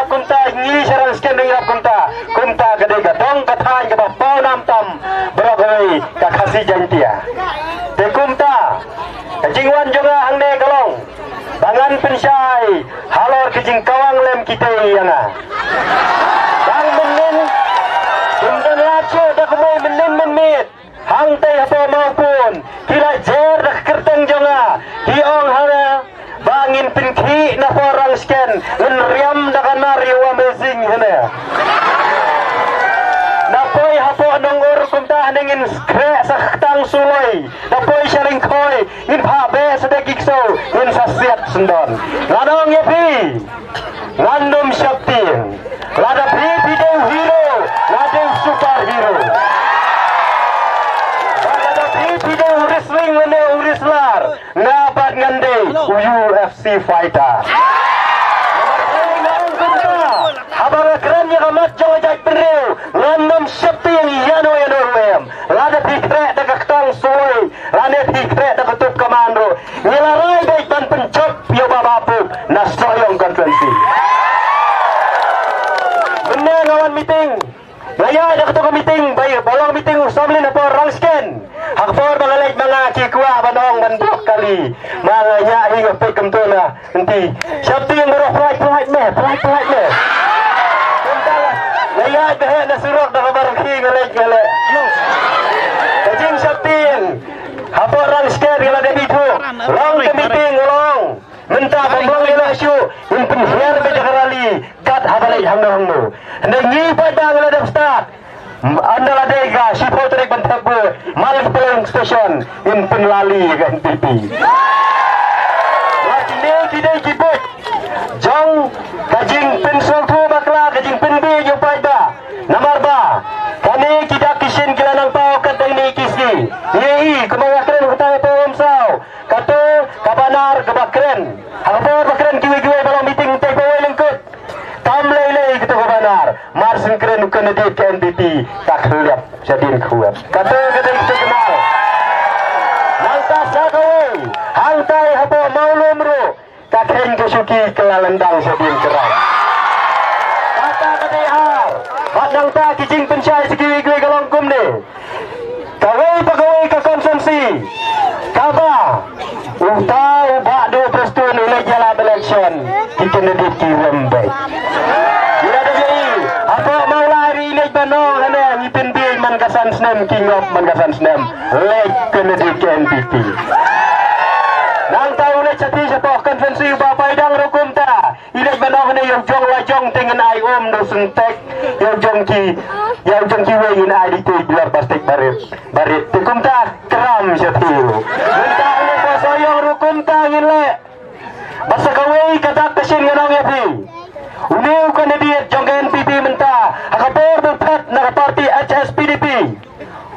irap kunta ngi sarang sken irap kunta gede gadong kathan ke bapau nam tam beragoi ka khasi jantia te kunta kajingwan jonga hangne galong bangan pensai halor kijing kawang lem kita yana dang menin bundan lacu dak mai menin menmit hang tei apa maupun kila jer dak kerteng jonga hiong hana bangin pinki na forang sken nriam dak nari amazing hana napoi hapo nong ur kumta ningin skre saktang suloi napoi sharing koi in phabe sedekik so in sasiat sendon ladong yapi ngandum syaptin lada video hero lada superhero lada video wrestling lene wrestler ngapat ngande UFC fighter habang keren yang amat jawajak penrew ngandum syaptin yang yano wem lada pikre dekat tang suai lada pikre dekat tup komando ngilarai baik ban pencop yo babapu nasoyong konferensi bener ngawan meeting laya ada ketua meeting baik bolong meeting usamlin apa orang sken hakpor bangalek mga kikwa banong bandok kali manganya hingga pekem tu na nanti siapa yang baru flight me laya dah na surok dah barang ngalek kajing siapin hakpor orang sken kalau ada itu long ke meeting long minta pembang ilasyu in penhiar bejakarali kat habalai hangno nengi padang ladap start andala dega sipo tarik bantabu malik pelang station in penlali kan PP lakine kidai kibut jong kajing pensul tu bakla kajing penbi yo pada nomor ba kani kita kisin kilanang pau katang ni kisi yei kumawakren hutang po umsaw kato kabanar kabakren hangpor bakren kiwi balong meeting tay po lengkut tamlele gitu kabanar marsin kren kandidat ke NPP takhliap jadin kuat kato kita itu kenal langkah sakawe hangtai hapo maulumru takhen kesuki kelalendang jadin keram kata kadehar badang ta kijing pencai sekiwi galong kumne pegawai ke konsumsi kaba utau bakdo prestun oleh jalan election kita nedik kirembe bila ada jadi apa mau lari lek banong hana ngipin bin man kasan snem king of man kasan snem lek ke nedik NPP nang tahu lek cati siapa konvensi bapa idang rukum ta ilek banong hana yang jong lajong tengen ai do sentek yang jong ki wengin ai di bilar pastek barit tukum ta keram syatiru mentah le pasoyong rukum ta ngile basa kawai kata kesin nganong yapi uniu kandidat jong NPP mentah akapor berpat na parti HSPDP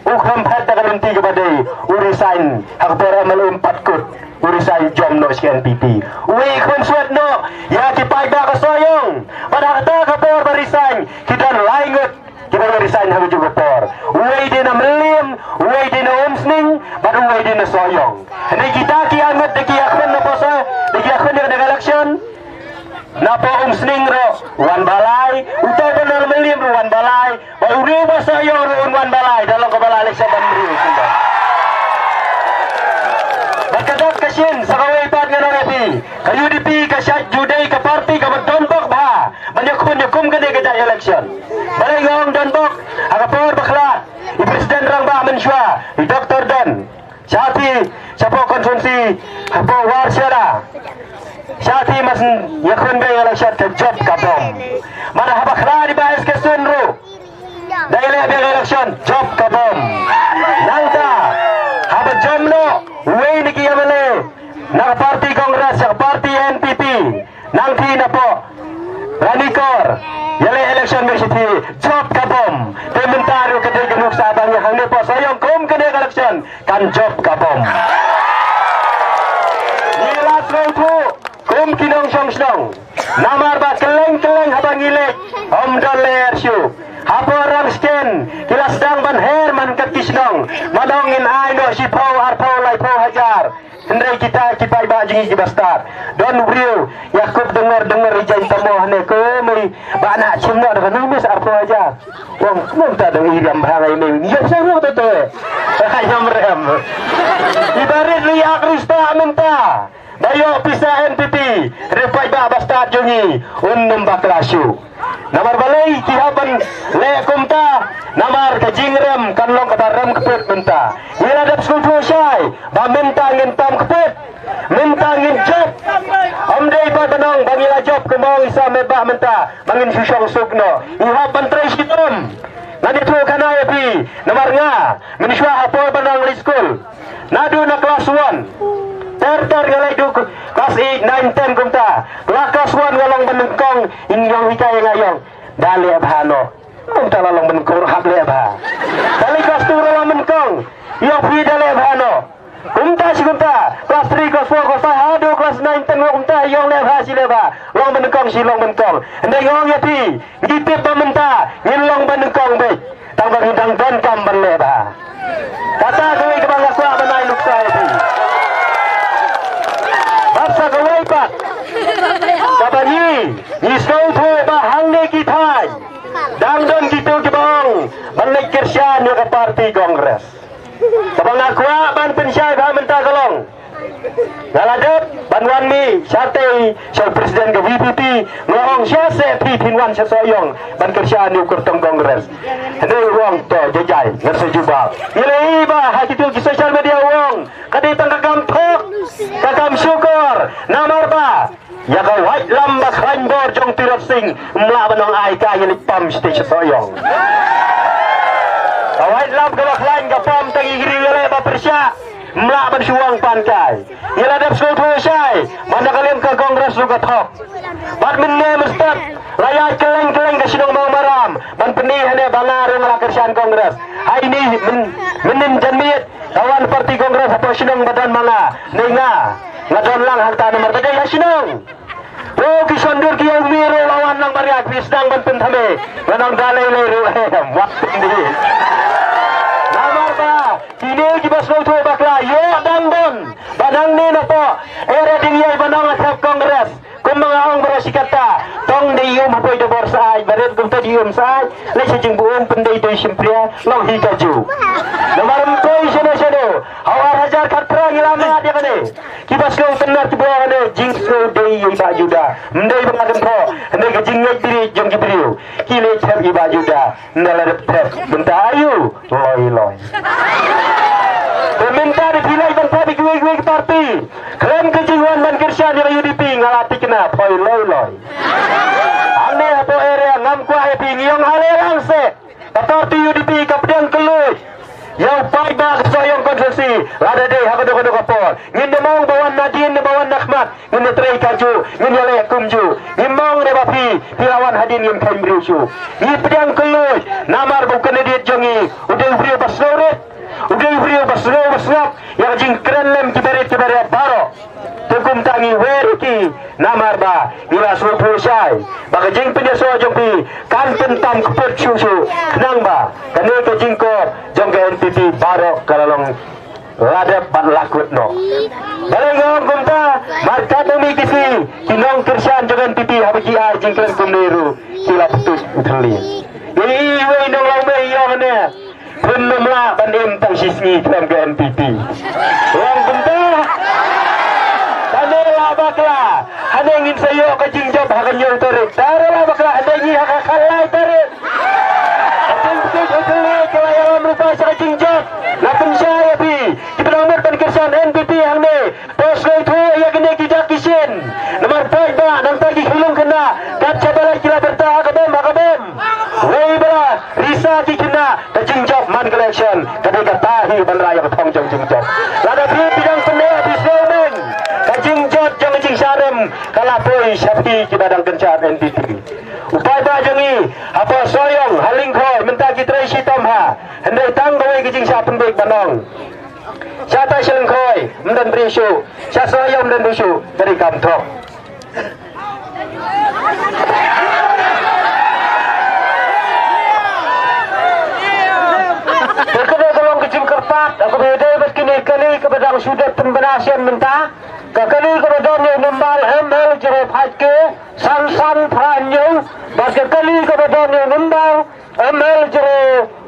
ukram phat ta kanti kepada urisan akapor amal 4 kut urisan jom no NPP ui kun suat no ya kipai ba kasoyong pada kata akapor barisan kita laingut kita barisan hamu juga por ui dina melim ui dina umsning baru ui dina soyong ini kita kiamat deki akun na poso deki akun na election napa umsning ro wan balai utai benar melim ro wan balai baru ba soyong ro wan balai dalam kepala election bandri sudah Bakadak kasin sakawai pat ngano repi kayu dipi kasyat judai ke parti ke donbok bah banyak-banyakum gede gejak election balai ngong donbok agapor baklat i presiden rang bah mensyua i doktor dan syati siapa konsumsi apa warsyara syati mas yakun bay election ke job kabom mana habakla di bahas kesunru daile bay election job kabom nangta haba jomno wei niki yamale nang parti kongres yang parti NPP nangti na po ranikor yale election bersiti job kabom komentaro kadai genuk sabangnya hangde po sayang kum kadai election kan job kabom nilas rautu kum kinong song namar ba keleng habang ilek om doler syu hapo orang sken kila sedang ban her man kat kisnong manongin ai no si pau arpau lai pau hajar hendai kita kipai ba jengi kibastar don brio Yakub dengar ijan tamoh ne ko mai ba na chimno da nang mes arto aja wong mun ta dong iram bhangai me ya sama to to ayam rem ibarat liya Krista minta bayo pisa NPP repai ba bastar jengi unnum baklasyu namar balai tihaban le kumta namar kajingrem kanlong kabarem kepet minta ila dap skutu syai ba minta ngin tam kepet minta ngin job amdei ba banong bangila job kemong isa meba minta bangin susong sugno ihaban tres kitum nanitu kana yapi namar nga miniswa hapo banang li school nadu na class 1 Ter ngalai du kelas 8, 9, 10 kumta kelas 1 ngalong benengkong inyong hikaya ngayong dali abhano kumta lalong benengkong hap le abha dali kelas 2 lalong benengkong yung pi dali abhano kumta si kumta kelas 3, kelas 4, kelas 5 hadu kelas 9, 10 kumta yung le abha si le abha long benengkong si long benengkong ndai ngong yapi ngitip pementa ngilong benengkong baik tangbang hindang don kamban le abha kata kawai kebangga kuah benai luksa yapi Bapsa gawai pak Kabanyi Nisau tu bahang ne kitai Dangdon gitu kibang Balik kersian ke parti kongres Kabang akwa ban pensyai bah mentah kalong Ngaladap banwan mi Syartai Syar Presiden ke VPP Ngahong syase pi pinwan sesoyong Ban kersian ni kurtong kongres Ini ruang to jajai Ngersejubak Ilai bah Hakitu di sosial media wong Kaditang kagamtok Kakam syukur namar ba ya ka white lambak rainbow jong tirot sing mlaban ng ay kaya ni pam station soyong ka white lamb ka lain ka pam tangi giri ba persya mlaban suwang pankai iladap school to syai mana kalian ke kongres juga thok bat minne mustad layat keleng ka sinong mau maram ban peni hane bangar ngalakersan kongres hai ni menin janmiet kawan parti kongres apa sinong badan mana ninga ngadon lang harta nomor tadi ya sinong kisondur ki yang miro lawan nang bariak pisdang ban pentame nang dalai leru waktu ini namar ba kini kibas lo tu bakla yo dangdon badang ni napo ere dingyay banang at kongres kung mga ang berasikata tong diyum hapoy do borsay baret kung diyum say lesi jing buong penday do simpria long hikaju namaram koy sino awar hajar katprang ilama dia kane kibas lo tenar tibuang ane jing so day iba juda mday bangadem ko ane ka jing ngay diri jong kibriu kile chab iba juda nalarap tep bentayu loy Peminta dipilih dan tapi gue parti keren kejiwan dan kersian di UDP ngalati kena poi loy ane apa area ngam kuah happy ngiyong halelang se parti UDP kapdiang keluj yang paiba kesoyong konsesi lada deh hakado kapol ngin demong bawan Nadine bawan Nakmat ngin trei kaju ngin yale kumju ngimong de bapi pilawan hadin ngin kaimriusu ngin pediang keluj namar bukan edit jongi udah brio basloret udah brio basrap yang jing keren lem kibaret baro tukum tangi weriki namar ba ila sulpul syai baka jing penyaso jongpi kan pentam keput susu kenang ba kane ke jingko jong ke NPP baro kalalong ladap ban lakut no balengong kumta marka demi kisi kinong kersian jong NPP habiji ai jing keren kumneru kila putus uteli ini wei nong lau mei yong ne Penumlah banding tang sisngi dalam ke NPP. Orang kumta Kanela bakla Hanya ingin sayo kajing job hakan yung tarik Tarala bakla Hanya ingin hakakalay tarik Kajing putus utuloy Kalayawan merupa sa kajing job Lapan siya yapi Kipanamur pan kersan NPP hang ni Pos ko ito Yakin ni kidak kisin Nomor 5 ba Nang tagi hulong kena Kat sabalay kila bertaha kabem Wei bala Risa di kena Kajing job man collection Kadika tahi ban raya ketong jong jing job Lada pi bidang penek di Snowman Kajing job jong jing sarem Kalapoi syafi kibadang kencan NPP Upai bajangi Apa soyong haling koy Mentagi traisi tomha Hendai tang gawai kajing syapen baik banong Syata silang koy Mendan berisu Syat soyong mendan berisu Dari kamtok Berkena golong kecil kerpat Aku berdaya berkini kali kepada sudah pembenasian mentah basket kali ke babon yang nembang ML jero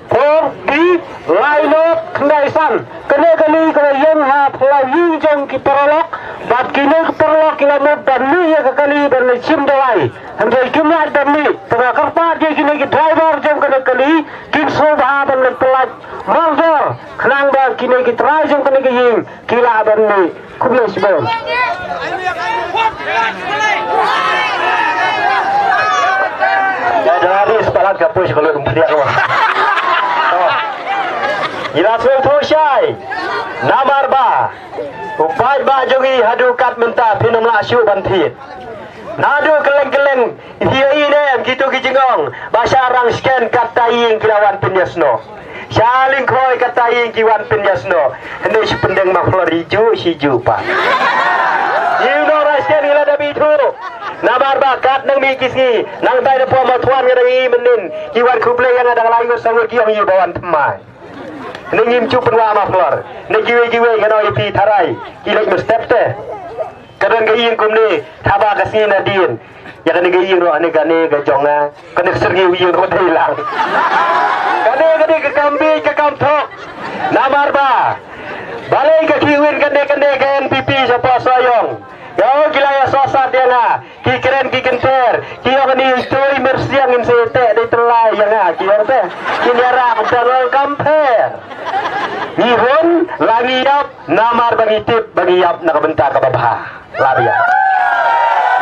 for di line up knaisan kene kali ke yang ha pelayu jeng ki perolok bat kini perolok kilometer dan ni ya kali dan sim dawai handai kimar dan ni tengah kerpa je kini ki driver jeng kene kali kim soba dan pelaj manzor kenang ba kini ki try jeng kene ki ying kila dan ni kubis bon dari sepakat kapus kalau kemudian Ila suel thosai namar ba upai ba jogi hadu kat menta pinam la syu banthit nadu keleng-keleng dia ini gitu kijengong bahasa rang scan kataying kilawan penyasno saling khoi kataying kiwan penyasno hene sependeng makhlor hiju pa you know raskan ila dabi thu namar ba kat nang mi kisgi nang bai da po ma thwan ngai menin kiwan kuple yang ada layu sangur kiong yu bawan thmai nengim cu penwa maflor negiwe kano ipi tharai kilek mestep te kadang gaing kumni thaba kasni nadin ya kan gaing ro ane gane gajonga kan sergi wi ro hilang kane ke kambi ke kamthok namar ba balai ke kiwin kane ke NPP sapa soyong Yo gila ya sosa dia na ki keren ki kenter ki yo ni story mersiang in sete de telai yang a ki yo te ki nyara dalol kamper Nihon lagi yap namar bagi tip bagi yap nakabentar ka babha labia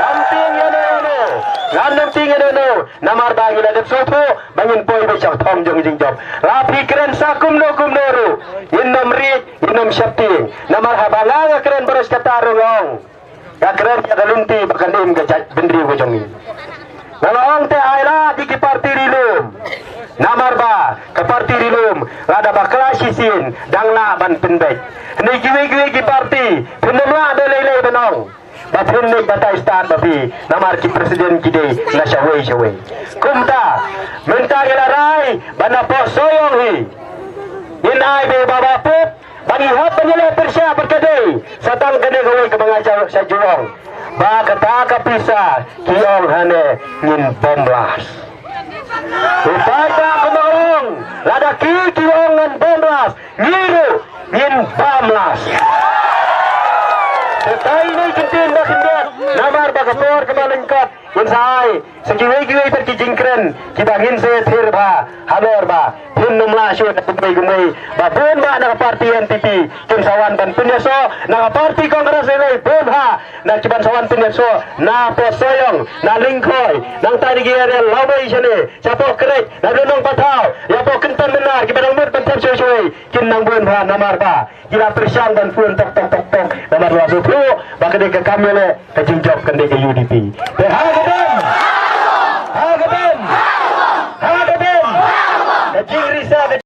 Gamping ya no ngandam ting ya no namar bagi la dep soto bangin poi be chak thong jong jing job lapi keren sakum no kum noru innom ri innom shapting namar habanga keren beres katarong ya keren ya galunti bakalim gajat bendri ko jongi nalong te aira di ki parti rilum namar ba ke parti rilum rada bakla sisin dangla ban penbek ni giwe ki parti penumla de lele benong batun ni batai stan babi namar ki presiden kide na shawei kumta menta gelarai bana po soyong hi in ai be baba put bagi hab penyele persya perkadai satang kene gawai ke mengajar sajurong ba kata kapisa kiong hane ngin bomblas upada kenolong lada kiong ngan bomblas ngiru ngin bomblas setai ni kintin dah kindat namar bakapor kemalengkap insai segiwe pergi jingkren kibangin se thirba halor ba numla syu gumai babun ba na parti NPP kim sawan dan penyaso na parti kongres ini budha na ciban sawan penyaso na posoyong na lingkoi nang tadi gere lawai sene sapo krek na dunong patau ya po kentan benar kibang mut pentap syu kin nang budha namar ba gila persyang dan pun tok namar 20 bakade ke kamele ke jingjok kende ke UDP